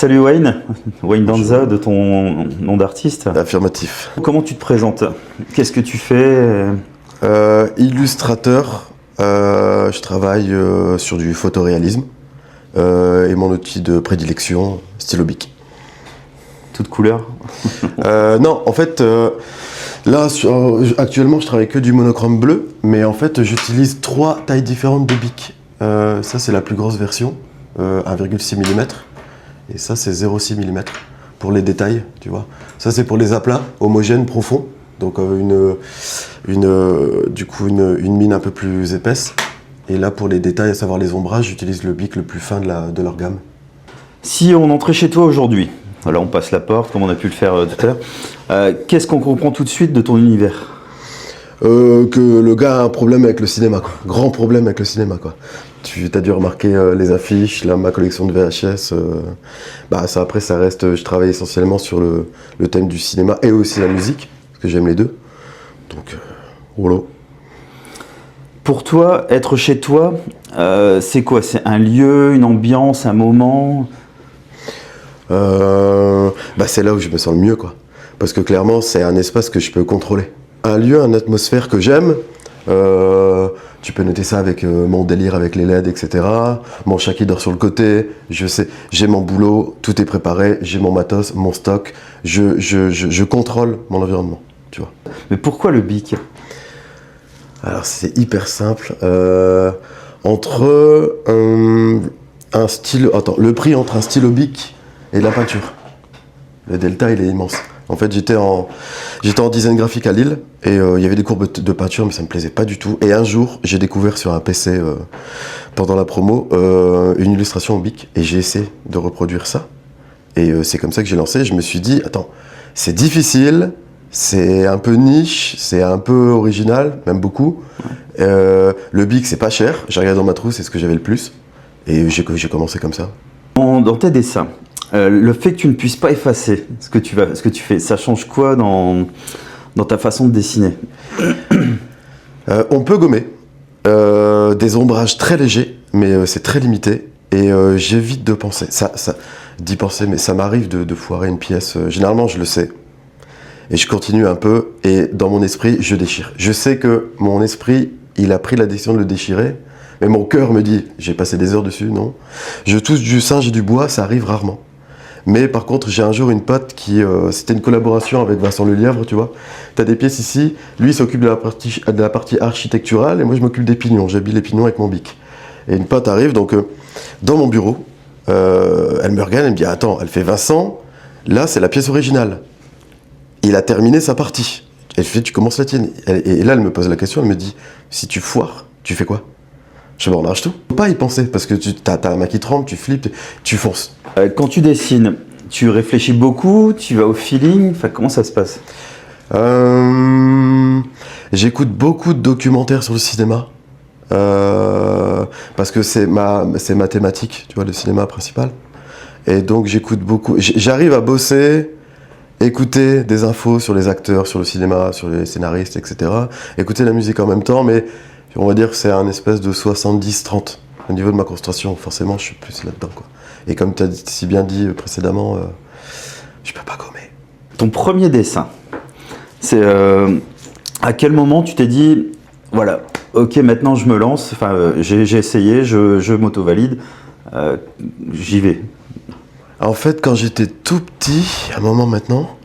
Salut Wayne, Wayne Danza de ton nom d'artiste. Affirmatif. Comment tu te présentes? Qu'est-ce que tu fais? Illustrateur, je travaille sur du photoréalisme et mon outil de prédilection, stylo bic. Toute couleur? Non, en fait, là, actuellement, je travaille que du monochrome bleu, mais en fait, j'utilise 3 tailles différentes de bic. Ça, c'est la plus grosse version, 1,6 mm, et ça, c'est 0,6 mm pour les détails, tu vois. Ça, c'est pour les aplats homogènes, profonds, donc une mine un peu plus épaisse. Et là, pour les détails, à savoir les ombrages, j'utilise le bic le plus fin de leur gamme. Si on entrait chez toi aujourd'hui, là on passe la porte comme on a pu le faire tout à l'heure, qu'est-ce qu'on comprend tout de suite de ton univers? Que le gars a un problème avec le cinéma, quoi. Grand problème avec le cinéma, quoi. Tu as dû remarquer les affiches, là, ma collection de VHS. Ça, après, ça reste. Je travaille essentiellement sur le thème du cinéma et aussi la musique, parce que j'aime les deux. Donc, voilà. Pour toi, être chez toi, c'est quoi? C'est un lieu, une ambiance, un moment? C'est là où je me sens le mieux, quoi. Parce que clairement, c'est un espace que je peux contrôler. Un lieu, une atmosphère que j'aime. Tu peux noter ça avec mon délire avec les LED, etc. Mon chat qui dort sur le côté. Je sais, j'ai mon boulot, tout est préparé, j'ai mon matos, mon stock. Je contrôle mon environnement, tu vois. Mais pourquoi le bic? Alors c'est hyper simple. Entre un stylo, le prix entre un stylo bic et la peinture. Le delta, il est immense. En fait, j'étais en design graphique à Lille et il y avait des cours de peinture, mais ça me plaisait pas du tout. Et un jour, j'ai découvert sur un PC, pendant la promo, une illustration en bic et j'ai essayé de reproduire ça. Et c'est comme ça que j'ai lancé. Je me suis dit, attends, c'est difficile, c'est un peu niche, c'est un peu original, même beaucoup. Le bic, c'est pas cher. J'ai regardé dans ma trousse, c'est ce que j'avais le plus. Et j'ai commencé comme ça. Dans tes dessins, le fait que tu ne puisses pas effacer ce que tu fais, ça change quoi dans ta façon de dessiner? On peut gommer des ombrages très légers, mais c'est très limité. Et j'évite de penser, d'y penser, mais ça m'arrive de foirer une pièce. Généralement, je le sais. Et je continue un peu, et dans mon esprit, je déchire. Je sais que mon esprit, il a pris la décision de le déchirer, mais mon cœur me dit, j'ai passé des heures dessus, non. Je touche du singe et du bois, ça arrive rarement. Mais par contre, j'ai un jour une pote qui... c'était une collaboration avec Vincent Lelièvre, tu vois. T'as des pièces ici, lui il s'occupe de la partie architecturale, et moi je m'occupe des pignons, j'habille les pignons avec mon bic. Et une pote arrive, donc, dans mon bureau, elle me regarde, elle me dit, attends, elle fait Vincent, là c'est la pièce originale. Il a terminé sa partie. Elle fait, tu commences la tienne. Et là, elle me pose la question, elle me dit, si tu foires, tu fais quoi? Je dis, on arrache tout. Faut pas y penser, parce que t'as la main qui tremble, tu flippes, tu fonces. Quand tu dessines, tu réfléchis beaucoup, tu vas au feeling, enfin, comment ça se passe? J'écoute beaucoup de documentaires sur le cinéma, parce que c'est ma thématique, tu vois, le cinéma principal. Et donc, j'écoute beaucoup. J'arrive à bosser, écouter des infos sur les acteurs, sur le cinéma, sur les scénaristes, etc. Écouter la musique en même temps, mais on va dire que c'est un espèce de 70-30. Au niveau de ma concentration, forcément, je suis plus là-dedans, quoi. Et comme tu as si bien dit précédemment, je peux pas gommer. Ton premier dessin, c'est à quel moment tu t'es dit, voilà, ok, maintenant je me lance, enfin, j'ai essayé, je m'auto-valide, j'y vais. En fait, quand j'étais tout petit, à un moment maintenant,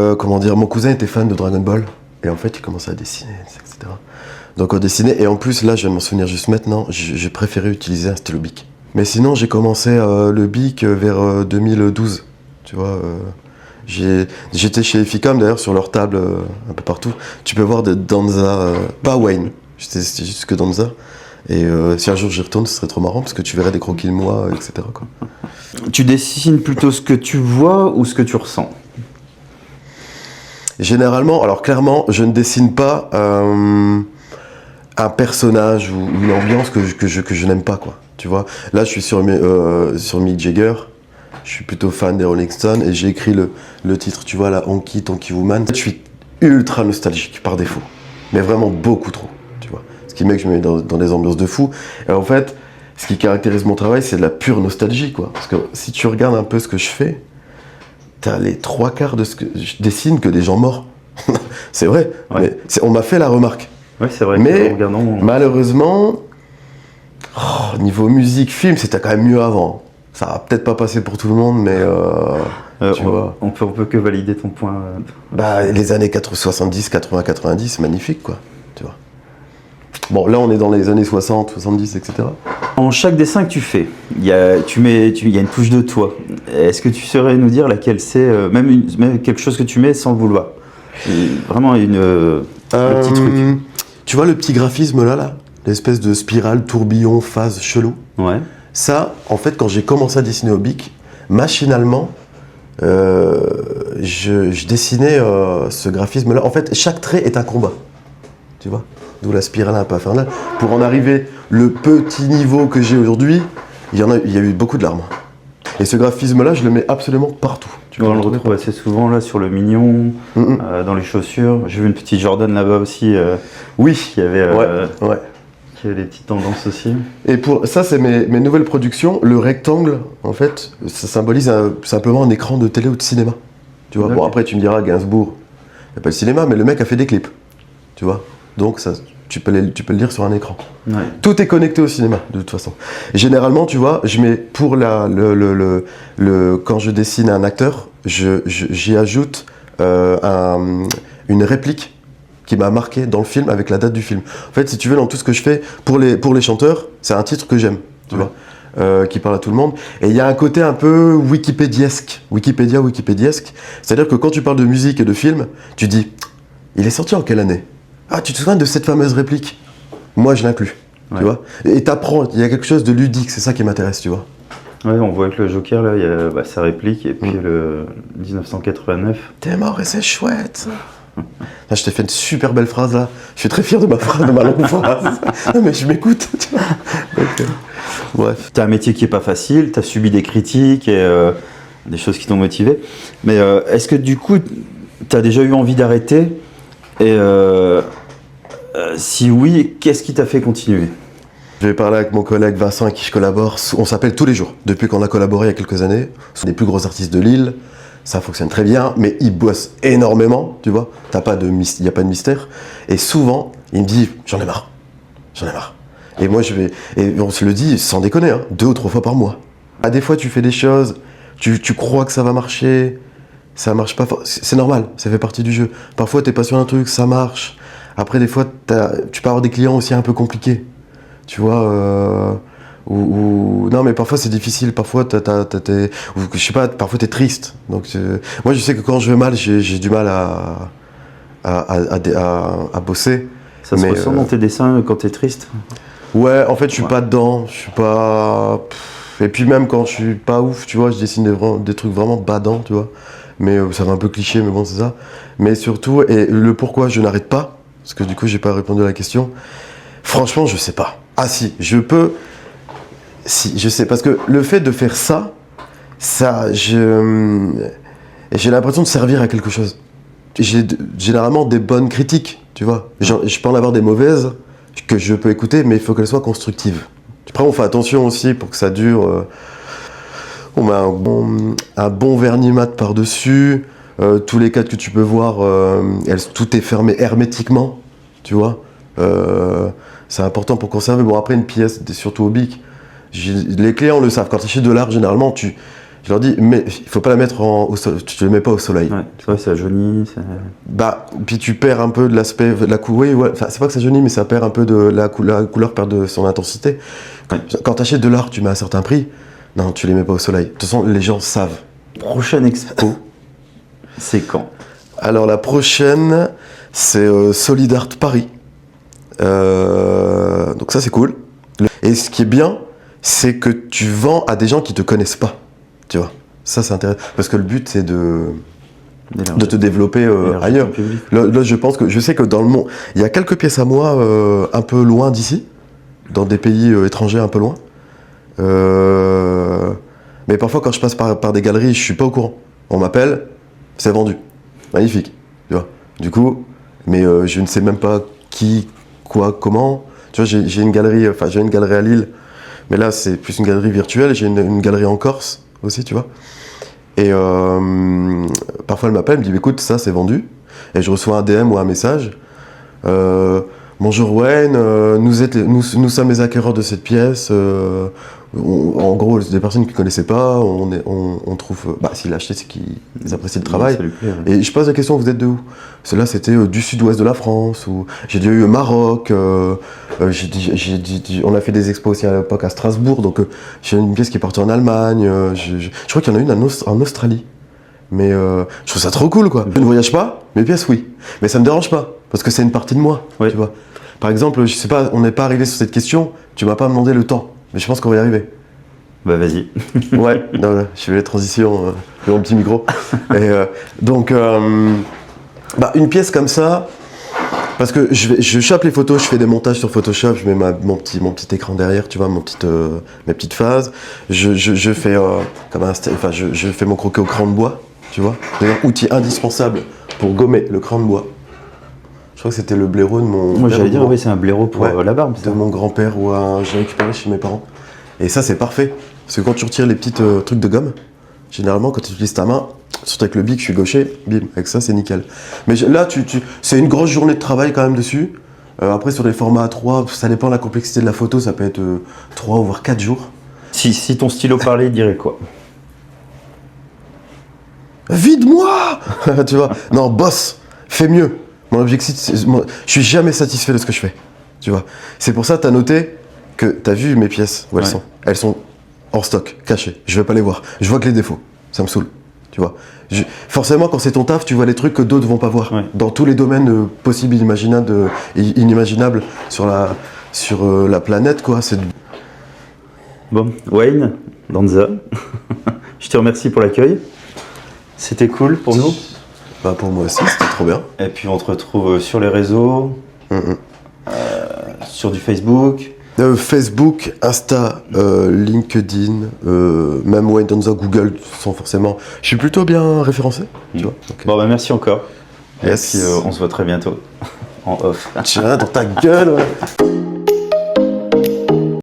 comment dire, mon cousin était fan de Dragon Ball. Et en fait, il commençait à dessiner, etc. Donc on dessinait, et en plus, là, je viens de m'en souvenir juste maintenant, j'ai préféré utiliser un stylo bic. Mais sinon, j'ai commencé le bic vers 2012, tu vois. J'étais chez Eficom, d'ailleurs, sur leur table, un peu partout. Tu peux voir des Danza, pas Wayne, c'était juste que Danza. Et si un jour j'y retourne, ce serait trop marrant, parce que tu verrais des croquis de moi, etc., quoi. Tu dessines plutôt ce que tu vois ou ce que tu ressens? Généralement, alors clairement, je ne dessine pas un personnage ou une ambiance que je n'aime pas, quoi. Tu vois, là, je suis sur Mick Jagger, je suis plutôt fan des Rolling Stones, et j'ai écrit le titre, tu vois, la Honky Tonky Woman. Je suis ultra nostalgique, par défaut, mais vraiment beaucoup trop, tu vois. Ce qui met que je me mets dans des ambiances de fou. Et en fait, ce qui caractérise mon travail, c'est de la pure nostalgie, quoi. Parce que si tu regardes un peu ce que je fais, t'as les 3/4 de ce que je dessine que des gens morts. C'est vrai, Ouais. mais on m'a fait la remarque. Oui, c'est vrai. Mais que, regardons, malheureusement, niveau musique, film, c'était quand même mieux avant. Ça va peut-être pas passer pour tout le monde, mais tu vois. on peut que valider ton point. Bah, les années 70, 80, 90, magnifique, quoi. Tu vois. Bon, là, on est dans les années 60, 70, etc. En chaque dessin que tu fais, il y a une touche de toi. Est-ce que tu saurais nous dire laquelle c'est, même quelque chose que tu mets sans le vouloir? Vraiment le petit truc. Tu vois le petit graphisme là, l'espèce de spirale, tourbillon, phase chelou. Ouais. Ça, en fait, quand j'ai commencé à dessiner au bic, machinalement, je dessinais ce graphisme-là. En fait, chaque trait est un combat. Tu vois? D'où la spirale un peu infernale. Pour en arriver le petit niveau que j'ai aujourd'hui, il y a eu beaucoup de larmes. Et ce graphisme-là, je le mets absolument partout. On le retrouve assez souvent là sur le mignon, dans les chaussures. J'ai vu une petite Jordan là-bas aussi. Oui, il y avait ouais. qui avait des petites tendances aussi. Et pour ça, c'est mes nouvelles productions. Le rectangle, en fait, ça symbolise simplement un écran de télé ou de cinéma. Tu vois. Okay. Bon, après, tu me diras, Gainsbourg, il n'y a pas le cinéma, mais le mec a fait des clips. Tu vois. Donc, ça, tu peux le lire sur un écran. Ouais. Tout est connecté au cinéma, de toute façon. Généralement, tu vois, je mets pour quand je dessine un acteur, j'y ajoute une réplique qui m'a marqué dans le film avec la date du film. En fait, si tu veux, dans tout ce que je fais, pour les chanteurs, c'est un titre que j'aime, tu vois, qui parle à tout le monde. Et il y a un côté un peu wikipédiesque, wikipédiesque. C'est-à-dire que quand tu parles de musique et de film, tu dis, il est sorti en quelle année? Ah, tu te souviens de cette fameuse réplique? Moi, je l'inclus, tu vois. Et t'apprends, il y a quelque chose de ludique, c'est ça qui m'intéresse, tu vois. Ouais, on voit que le Joker, là, il y a sa réplique, et puis le 1989. T'es mort et c'est chouette. Là, je t'ai fait une super belle phrase, là. Je suis très fier de ma phrase, de ma longue phrase. Non, mais je m'écoute, tu vois. Donc, bref. T'as un métier qui est pas facile, t'as subi des critiques et des choses qui t'ont motivé. Mais est-ce que du coup, t'as déjà eu envie d'arrêter? Et si oui, qu'est-ce qui t'a fait continuer? Je vais parler avec mon collègue Vincent avec qui je collabore. On s'appelle tous les jours, depuis qu'on a collaboré il y a quelques années. Ce sont les plus gros artistes de Lille. Ça fonctionne très bien, mais il bosse énormément, tu vois. Il n'y a pas de mystère. Et souvent, il me dit, j'en ai marre. Et moi, et on se le dit sans déconner, hein, 2 ou 3 fois par mois. Ah, des fois, tu fais des choses, tu crois que ça va marcher, ça marche pas. C'est normal, ça fait partie du jeu. Parfois, t'es pas sur un truc, ça marche. Après, des fois, tu peux avoir des clients aussi un peu compliqués. Tu vois, non, mais parfois c'est difficile, parfois je sais pas, parfois t'es triste. Donc moi je sais que quand je vais mal, j'ai du mal à bosser. Ça se ressent dans tes dessins quand t'es triste? Ouais, en fait je suis pas dedans, je suis pas... Et puis même quand je suis pas ouf, tu vois, je dessine des trucs vraiment badants, tu vois. Mais ça va un peu cliché, mais bon c'est ça. Mais surtout, et le pourquoi je n'arrête pas, parce que du coup j'ai pas répondu à la question, franchement je sais pas. Ah si, je peux... Si, je sais, parce que le fait de faire ça, j'ai l'impression de servir à quelque chose. J'ai généralement des bonnes critiques, tu vois. Je peux en avoir des mauvaises que je peux écouter, mais il faut qu'elles soient constructives. Après, on fait attention aussi pour que ça dure. On met un bon vernis mat par-dessus. Tous les cadres que tu peux voir, tout est fermé hermétiquement, tu vois. C'est important pour conserver. Bon, après, une pièce, surtout au bic, les clients le savent. Quand tu achètes de l'art, généralement, je leur dis, mais il faut pas la mettre tu le mets pas au soleil. Ouais, tu vois, ça jaunit. Bah, puis tu perds un peu de l'aspect, de la couleur. Ouais, enfin, c'est pas que ça jaunit, mais ça perd un peu de la couleur perd de son intensité. Quand tu achètes de l'art, tu mets à un certain prix. Non, tu les mets pas au soleil. De toute façon, les gens savent. Prochaine expo, c'est quand? Alors la prochaine, c'est Solid Art Paris. Donc ça c'est cool. Et ce qui est bien, c'est que tu vends à des gens qui te connaissent pas. Tu vois. Ça c'est intéressant. Parce que le but c'est de te développer ailleurs. Là je sais que dans le monde, il y a quelques pièces à moi un peu loin d'ici, dans des pays étrangers un peu loin. Mais parfois quand je passe par des galeries, je suis pas au courant. On m'appelle, c'est vendu. Magnifique. Tu vois. Du coup, mais je ne sais même pas qui, quoi, comment. Tu vois, j'ai une galerie à Lille. Mais là, c'est plus une galerie virtuelle. J'ai une galerie en Corse aussi, tu vois. Et parfois, elle m'appelle, elle me dit, écoute, ça, c'est vendu. Et je reçois un DM ou un message. Bonjour Wayne, nous sommes les acquéreurs de cette pièce. En gros, des personnes qui ne connaissaient pas, on trouve. Bah, s'ils l'achetaient, c'est qu'ils apprécient le travail. Ça lui plaît, ouais. Et je pose la question, vous êtes de où? Celle-là, c'était du sud-ouest de la France. Ou j'ai déjà eu au Maroc. On a fait des expos aussi à l'époque à Strasbourg. Donc j'ai une pièce qui est partie en Allemagne. Je crois qu'il y en a une en Australie. Mais je trouve ça trop cool, quoi. Je ne voyage pas, mes pièces, oui. Mais ça me dérange pas, parce que c'est une partie de moi, Ouais. tu vois. Par exemple, je sais pas, on n'est pas arrivé sur cette question, tu m'as pas demandé le temps, mais je pense qu'on va y arriver. Bah vas-y. Ouais, non, je fais les transitions, j'ai mon petit micro. Et, une pièce comme ça, parce que je chope les photos, je fais des montages sur Photoshop, je mets mon petit écran derrière, tu vois, mes petites phases. Je fais je fais mon croquis au crayon de bois, tu vois. D'ailleurs, outil indispensable pour gommer le crayon de bois. Je crois que c'était le blaireau de mon. Moi j'allais dire, oui, c'est un blaireau pour la barbe. De mon grand-père ou j'ai récupéré chez mes parents. Et ça, c'est parfait. Parce que quand tu retires les petits trucs de gomme, généralement, quand tu utilises ta main, surtout avec le bic, je suis gaucher, bim, avec ça, c'est nickel. Mais là, c'est une grosse journée de travail quand même dessus. Après, sur les formats A3, ça dépend de la complexité de la photo, ça peut être 3 ou voire 4 jours. Si ton stylo parlait, il dirait quoi? Vide-moi. Tu vois. Non, boss, fais mieux. Mon objectif, je suis jamais satisfait de ce que je fais. Tu vois. C'est pour ça, t'as noté que t'as vu mes pièces où elles sont. Elles sont hors stock, cachées. Je vais pas les voir. Je vois que les défauts. Ça me saoule. Tu vois. Forcément, quand c'est ton taf, tu vois les trucs que d'autres vont pas voir. Ouais. Dans tous les domaines possibles, inimaginables sur la planète, quoi. Bon, Wayne, Danza, je te remercie pour l'accueil. C'était cool pour nous. Bah pour moi aussi, c'était trop bien. Et puis on te retrouve sur les réseaux, sur du Facebook. Facebook, Insta, LinkedIn, même Wayne Danza, Google, sans forcément. Je suis plutôt bien référencé, tu vois. Donc, bon bah merci encore. Yes. Et puis on se voit très bientôt en off. Tiens, dans ta gueule. Ouais.